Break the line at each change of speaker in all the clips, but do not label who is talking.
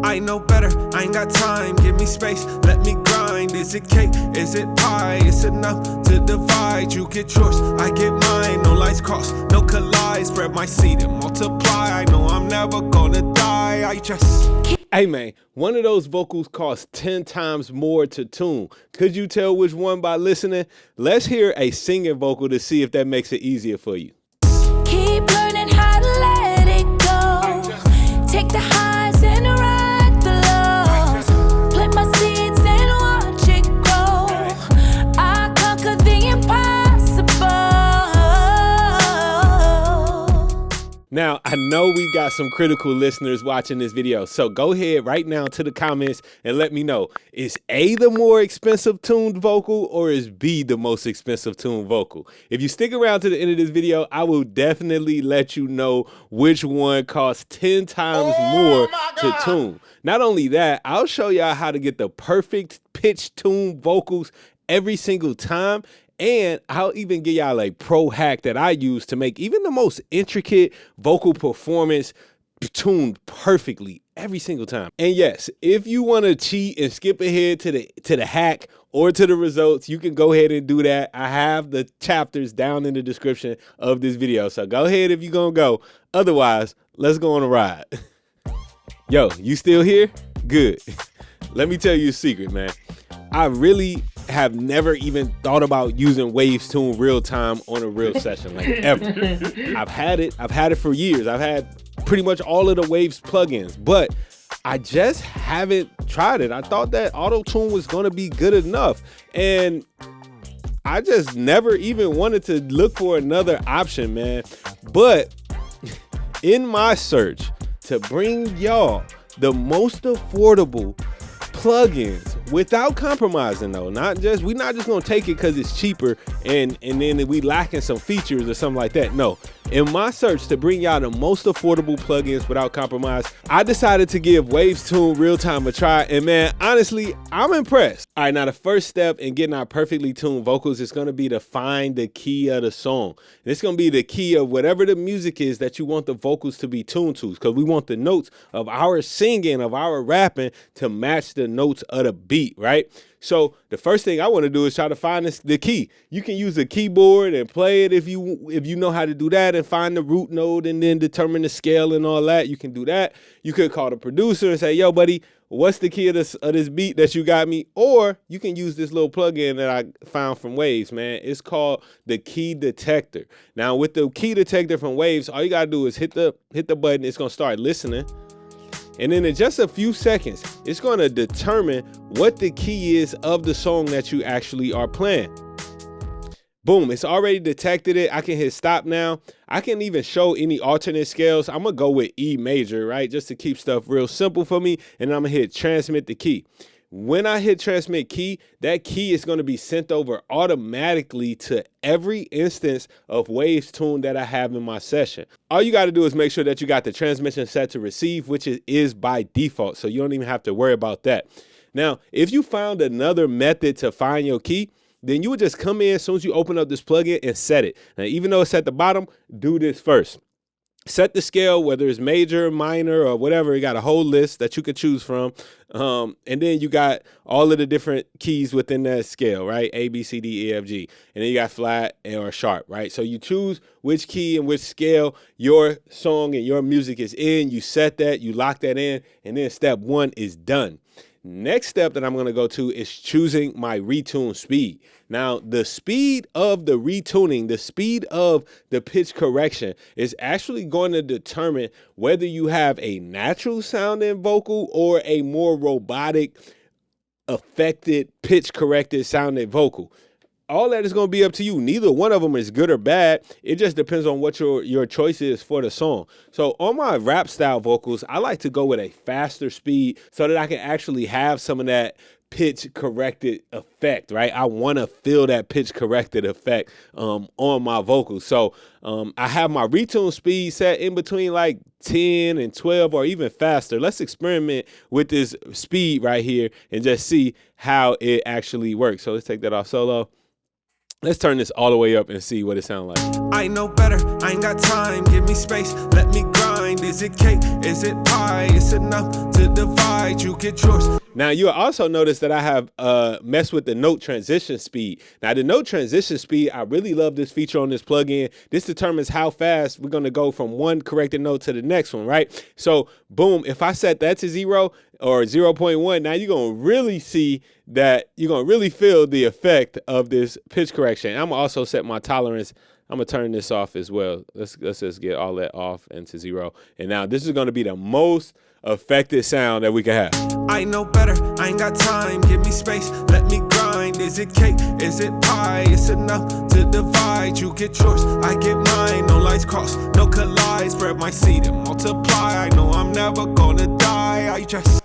I know better, I ain't got time, give me space, let me grind. Is it cake, is it pie, it's enough to divide. You get yours, I get mine, no lies cross, no collide. Spread my seed and multiply, I know I'm never gonna die, I just...
Hey man, one of those vocals costs 10 times more to tune. Could you tell which one by listening? Let's hear a singing vocal to see if that makes it easier for you.
Keep learning how to let it go. Take the highs and ride the lows. Plant my seeds and watch it grow. I conquer the impossible.
Now, I know we got some critical listeners watching this video, so go ahead right now to the comments and let me know, is A the more expensive tuned vocal or is B the most expensive tuned vocal? If you stick around to the end of this video, I will definitely let you know which one costs 10 times more to tune. Not only that, I'll show y'all how to get the perfect pitch tuned vocals every single time. And I'll even give y'all a pro hack that I use to make even the most intricate vocal performance tuned perfectly every single time. And yes, if you want to cheat and skip ahead to the hack or to the results, you can go ahead and do that. I have the chapters down in the description of this video. So go ahead if you're going to go. Otherwise, let's go on a ride. Yo, you still here? Good. Let me tell you a secret, man. I really have never even thought about using Waves Tune real time on a real session, like ever. I've had it for years. I've had pretty much all of the Waves plugins, but I just haven't tried it. I thought that AutoTune was gonna be good enough, and I just never even wanted to look for another option, man. But in my search to bring y'all the most affordable plugins without compromising, though, we're not just gonna take it because it's cheaper and then we lacking some features or something like that. No, in my search to bring y'all the most affordable plugins without compromise, I decided to give Waves Tune real time a try, and man, honestly, I'm impressed. All right, now the first step in getting our perfectly tuned vocals is gonna be to find the key of the song. And it's gonna be the key of whatever the music is that you want the vocals to be tuned to, because we want the notes of our singing, of our rapping to match the notes of the beat, right? So the first thing I want to do is try to find the key. You can use a keyboard and play it if you know how to do that, and find the root node and then determine the scale and all that. You can do that. You could call the producer and say, yo, buddy, what's the key of this beat that you got me? Or you can use this little plugin that I found from Waves, man. It's called the Key Detector. Now with the Key Detector from Waves, all you gotta do is hit the button. It's gonna start listening. And then in just a few seconds, it's going to determine what the key is of the song that you actually are playing. Boom, it's already detected it. I can hit stop now. I can even show any alternate scales. I'm going to go with E major, right? Just to keep stuff real simple for me. And I'm going to hit transmit the key. When I hit transmit key, that key is going to be sent over automatically to every instance of Waves Tune that I have in my session. All you got to do is make sure that you got the transmission set to receive, which is by default. So you don't even have to worry about that. Now, if you found another method to find your key, then you would just come in as soon as you open up this plugin and set it. Now, even though it's at the bottom, do this first. Set the scale, whether it's major, minor, or whatever. You got a whole list that you could choose from. And then you got all of the different keys within that scale, right? A, B, C, D, E, F, G. And then you got flat or sharp, right? So you choose which key and which scale your song and your music is in. You set that, you lock that in, and then step one is done. Next step that I'm going to go to is choosing my retune speed. Now, the speed of the retuning, the speed of the pitch correction is actually going to determine whether you have a natural sounding vocal or a more robotic, affected, pitch corrected sounding vocal. All that is going to be up to you. Neither one of them is good or bad. It just depends on what your choice is for the song. So on my rap style vocals, I like to go with a faster speed so that I can actually have some of that pitch corrected effect, right? I want to feel that pitch corrected effect on my vocals. So I have my retune speed set in between like 10 and 12 or even faster. Let's experiment with this speed right here and just see how it actually works. So let's take that off solo. Let's turn this all the way up and see what it sounds like.
I know better, I ain't got time, give me space, let me grind. Is it cake? Is it pie? It's enough to divide. You get yours.
Now, you'll also notice that I have messed with the note transition speed. Now, the note transition speed, I really love this feature on this plugin. This determines how fast we're going to go from one corrected note to the next one, right? So, boom, if I set that to 0 or 0.1, now you're going to really see that you're going to really feel the effect of this pitch correction. I'm going to also set my tolerance. I'm going to turn this off as well. Let's just get all that off into 0. And now this is going to be the most effective sound that we can have.
I know better, I ain't got time, give me space, let me grind. Is it cake, is it pie, it's enough to divide. You get yours, I get mine, no lights cross, no collide. Spread my seed and multiply, I know I'm never gonna die, I just...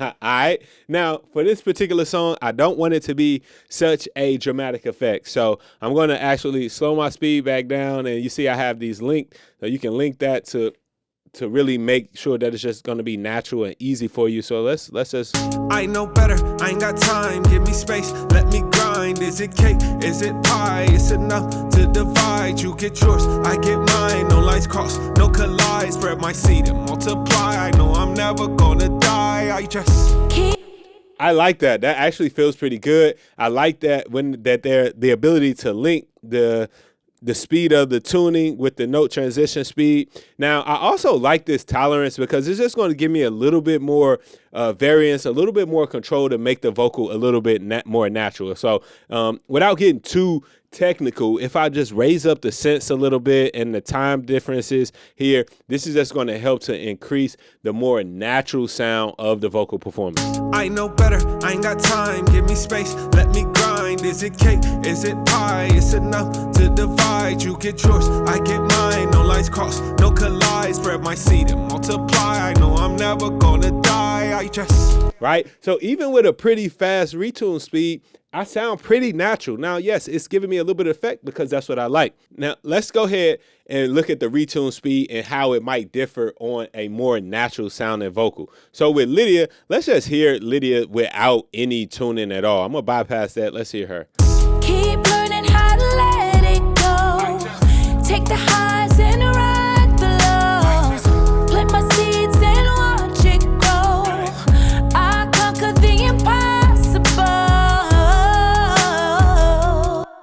All right. Now, for this particular song, I don't want it to be such a dramatic effect. So I'm going to actually slow my speed back down. And you see I have these linked. So you can link that to really make sure that it's just going to be natural and easy for you. So let's just...
I know better, I ain't got time, give me space, let me grind. Is it cake, is it pie, it's enough to divide. You get yours, I get mine, no lights cross, no collide. Spread my seed and multiply, I know I'm never gonna die, I just...
I like that. That actually feels pretty good. I like that the ability to link the speed of the tuning with the note transition speed. Now, I also like this tolerance because it's just going to give me a little bit more variance, a little bit more control to make the vocal a little bit more natural. So without getting too technical, if I just raise up the sense a little bit and the time differences here, this is just going to help to increase the more natural sound of the vocal performance.
I know better, I ain't got time, give me space, let me grind. Is it cake, is it pie, it's enough to divide. You get yours, I get mine, no lights cross, no collide. Spread my seed and multiply, I know I'm never gonna die, I just...
Right? So even with a pretty fast retune speed, I sound pretty natural. Now, yes, it's giving me a little bit of effect because that's what I like. Now, let's go ahead and look at the retune speed and how it might differ on a more natural sounding vocal. So with Lydia, let's just hear Lydia without any tuning at all. I'm going to bypass that. Let's hear her.
Keep learning how to let it go. Take the highs and ride the lows. Plant my seeds and watch it grow. I conquer the impossible.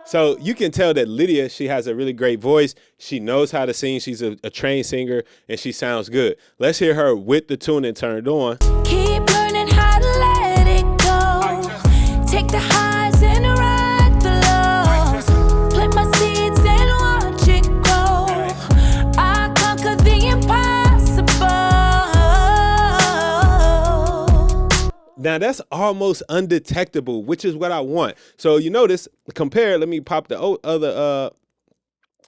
So you can tell that Lydia, she has a really great voice. She knows how to sing. She's a trained singer and she sounds good. Let's hear her with the tuning turned on.
Keep learning how to let it go. Take the highs and ride the lows. Plant my seeds and watch it grow. I conquer the impossible.
Now that's almost undetectable, which is what I want. So you notice, compare, let me pop the other,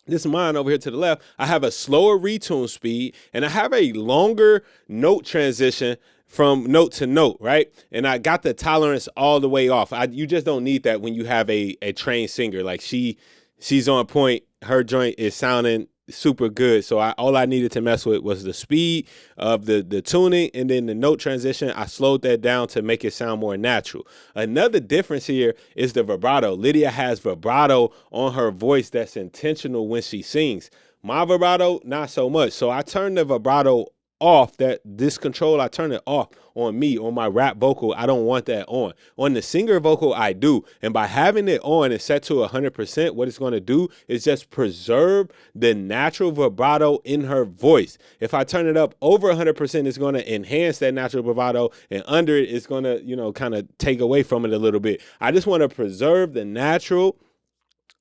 this is mine over here to the left. I have a slower retune speed and I have a longer note transition from note to note, right? And I got the tolerance all the way off. You just don't need that when you have a trained singer. Like she's on point. Her joint is sounding super good. So all I needed to mess with was the speed of the tuning and then the note transition. I slowed that down to make it sound more natural. Another difference here is the vibrato. Lydia has vibrato on her voice that's intentional when she sings. My vibrato, not so much. So I turned the vibrato off. This control, I turn it off on me, on my rap vocal. I don't want that on. On the singer vocal, I do. And by having it on and set to 100%, what it's going to do is just preserve the natural vibrato in her voice. If I turn it up over 100%, it's going to enhance that natural vibrato, and under it, it's going to, kind of take away from it a little bit. I just want to preserve the natural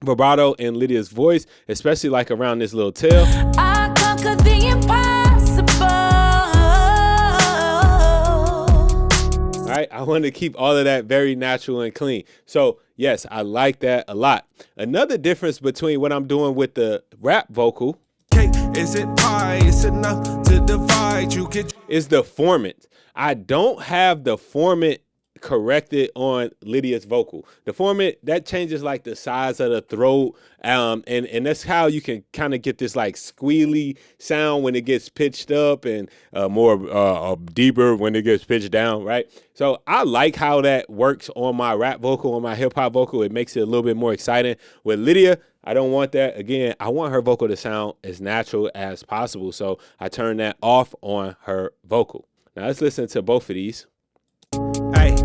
vibrato in Lydia's voice, especially like around this little tail.
I conquer the impossible.
Right? I want to keep all of that very natural and clean. So yes, I like that a lot. Another difference between what I'm doing with the rap vocal
Is it pie? It's enough to divide. You get
is the Formant. I don't have the Formant corrected on Lydia's vocal. The Formant, that changes like the size of the throat, and that's how you can kind of get this like squealy sound when it gets pitched up, and more deeper when it gets pitched down, right? So I like how that works on my rap vocal, on my hip hop vocal. It makes it a little bit more exciting. With Lydia, I don't want that. Again, I want her vocal to sound as natural as possible, so I turn that off on her vocal. Now let's listen to both of these.
Hey,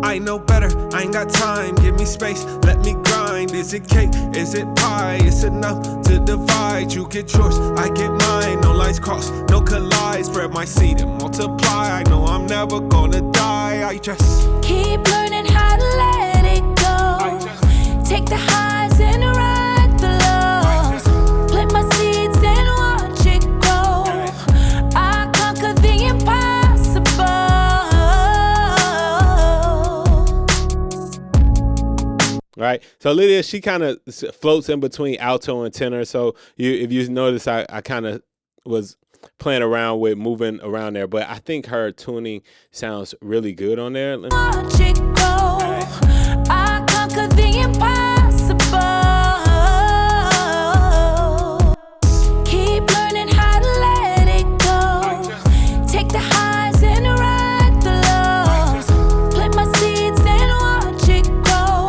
I know better, I ain't got time, give me space, let me grind. Is it cake, is it pie, it's enough to divide. You get yours, I get mine, no lines cross, no collide. Spread my seed and multiply, I know I'm never gonna die. I just
keep learning how to let it go. Take the highs and ride the lows. Plant my seeds and watch it grow. I conquer the impossible.
Right, so Lydia, she kind of floats in between alto and tenor. So if you notice, I kind of was playing around with moving around there, but I think her tuning sounds really good on there.
Watch it grow. I conquer the impossible. Keep learning how to let it go. Take the highs and ride the lows. Plant my seeds and watch it grow.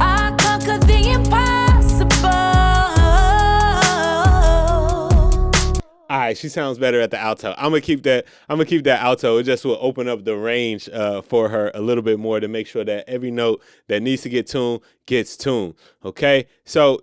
I conquer the impossible.
All right, she sounds better at the alto. I'm gonna keep that alto. It just will open up the range for her a little bit more to make sure that every note that needs to get tuned gets tuned. Okay, so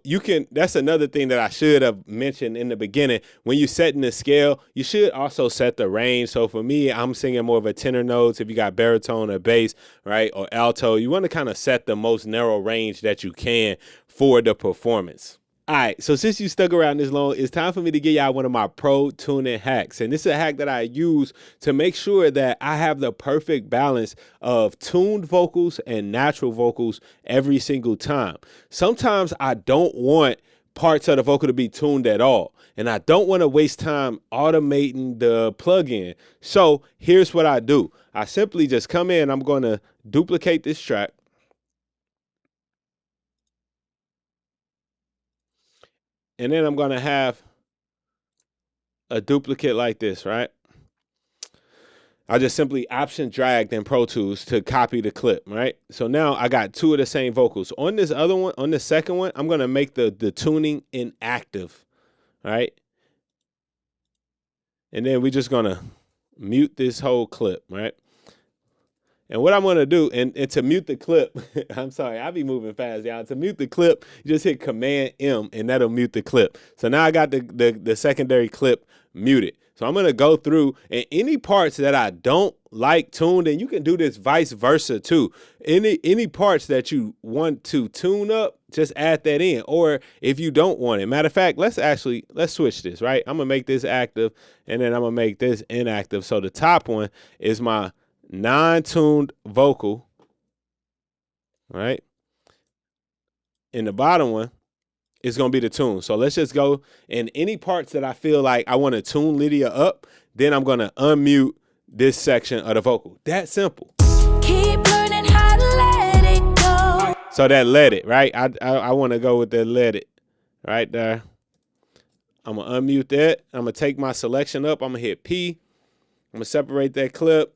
that's another thing that I should have mentioned in the beginning. When you're setting the scale, you should also set the range. So for me, I'm singing more of a tenor notes. If you got baritone or bass, right, or alto, you want to kind of set the most narrow range that you can for the performance. All right, so since you stuck around this long, it's time for me to give y'all one of my pro tuning hacks. And this is a hack that I use to make sure that I have the perfect balance of tuned vocals and natural vocals every single time. Sometimes I don't want parts of the vocal to be tuned at all, and I don't want to waste time automating the plugin. So here's what I do. I simply just come in, I'm going to duplicate this track. And then I'm going to have a duplicate like this, right? I just simply option dragged in Pro Tools to copy the clip, right? So now I got two of the same vocals. On this other one, on the second one, I'm going to make the tuning inactive, right? And then we're just going to mute this whole clip, right? And what I'm going to do, and to mute the clip, I'm sorry, I'll be moving fast, y'all. To mute the clip, you just hit Command M, and that'll mute the clip. So now I got the secondary clip muted. So I'm going to go through, and any parts that I don't like tuned, and you can do this vice versa too. Any parts that you want to tune up, just add that in. Or if you don't want it, matter of fact, let's switch this, right? I'm going to make this active, and then I'm going to make this inactive. So the top one is my non-tuned vocal, right? And the bottom one is going to be the tune. So let's just go in any parts that I feel like I want to tune Lydia up, then I'm going to unmute this section of the vocal. That simple.
Keep learning how to let it go.
So that let it, right? I want to go with that let it right there. I'm going to unmute that. I'm going to take my selection up. I'm going to hit P. I'm going to separate that clip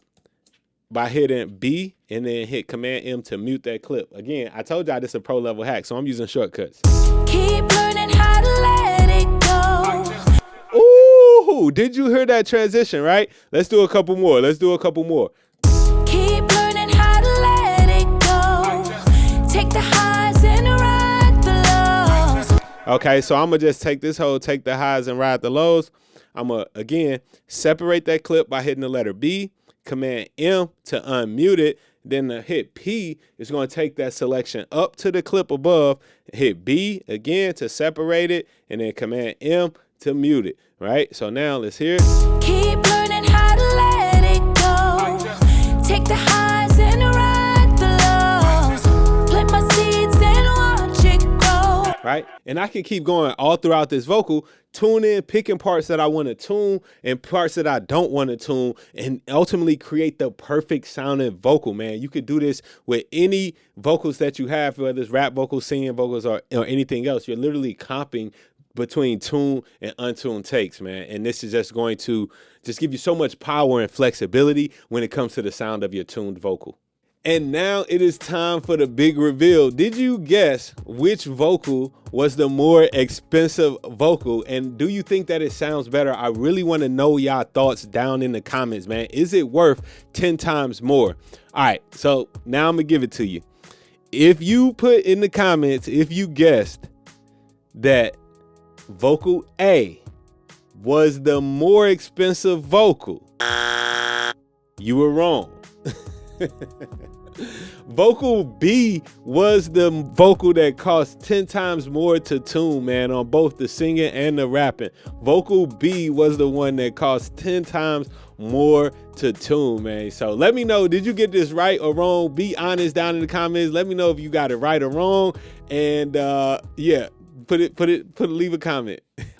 by hitting B and then hit Command M to mute that clip. Again, I told y'all this is a pro level hack, so I'm using shortcuts.
Keep learning how to let it go.
Ooh, did you hear that transition, right? Let's do a couple more.
Keep learning how to let it go. Take the highs and ride the lows.
Okay, so I'm going to just take the highs and ride the lows. I'm going to, again, separate that clip by hitting the letter B. Command M to unmute it, then the hit P is going to take that selection up to the clip above, hit B again to separate it, and then Command M to mute it, right? So now let's hear it.
Keep learning how to let it go. Take the highs and ride the lows. Plant my seeds and watch it grow.
right? And I can keep going all throughout this vocal, tuning, picking parts that I want to tune and parts that I don't want to tune, and ultimately create the perfect sounding vocal, man. You could do this with any vocals that you have, whether it's rap vocals, singing vocals, or anything else. You're literally comping between tune and untuned takes, man. And this is just going to just give you so much power and flexibility when it comes to the sound of your tuned vocal. And now it is time for the big reveal. Did you guess which vocal was the more expensive vocal? And do you think that it sounds better? I really want to know y'all thoughts down in the comments, man. Is it worth 10 times more? All right, so now I'm gonna give it to you. If you put in the comments, if you guessed that vocal A was the more expensive vocal, you were wrong. Vocal B was the vocal that cost 10 times more to tune, man, on both the singing and the rapping. Vocal B was the one that cost 10 times more to tune, man. So let me know, did you get this right or wrong? Be honest down in the comments. Let me know if you got it right or wrong. And yeah, leave a comment.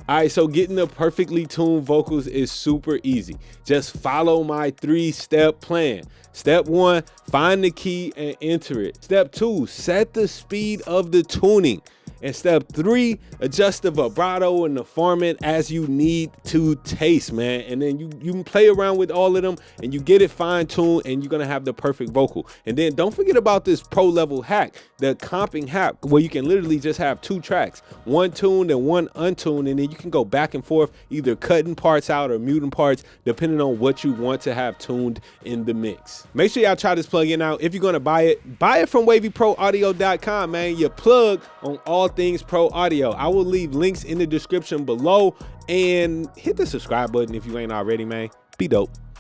All right, so getting the perfectly tuned vocals is super easy. Just follow my 3-step plan. Step 1, find the key and enter it. Step 2, set the speed of the tuning. And step 3, adjust the vibrato and the formant as you need to taste, man. And then you can play around with all of them and you get it fine-tuned and you're gonna have the perfect vocal. And then don't forget about this pro level hack, the comping hack, where you can literally just have 2 tracks, one tuned and one untuned, and then you can go back and forth, either cutting parts out or muting parts, depending on what you want to have tuned in the mix. Make sure y'all try this plugin out. If you're gonna buy it from wavyproaudio.com, man. Your plug on all things pro audio. I will leave links in the description below, and hit the subscribe button if you ain't already, man. Be dope.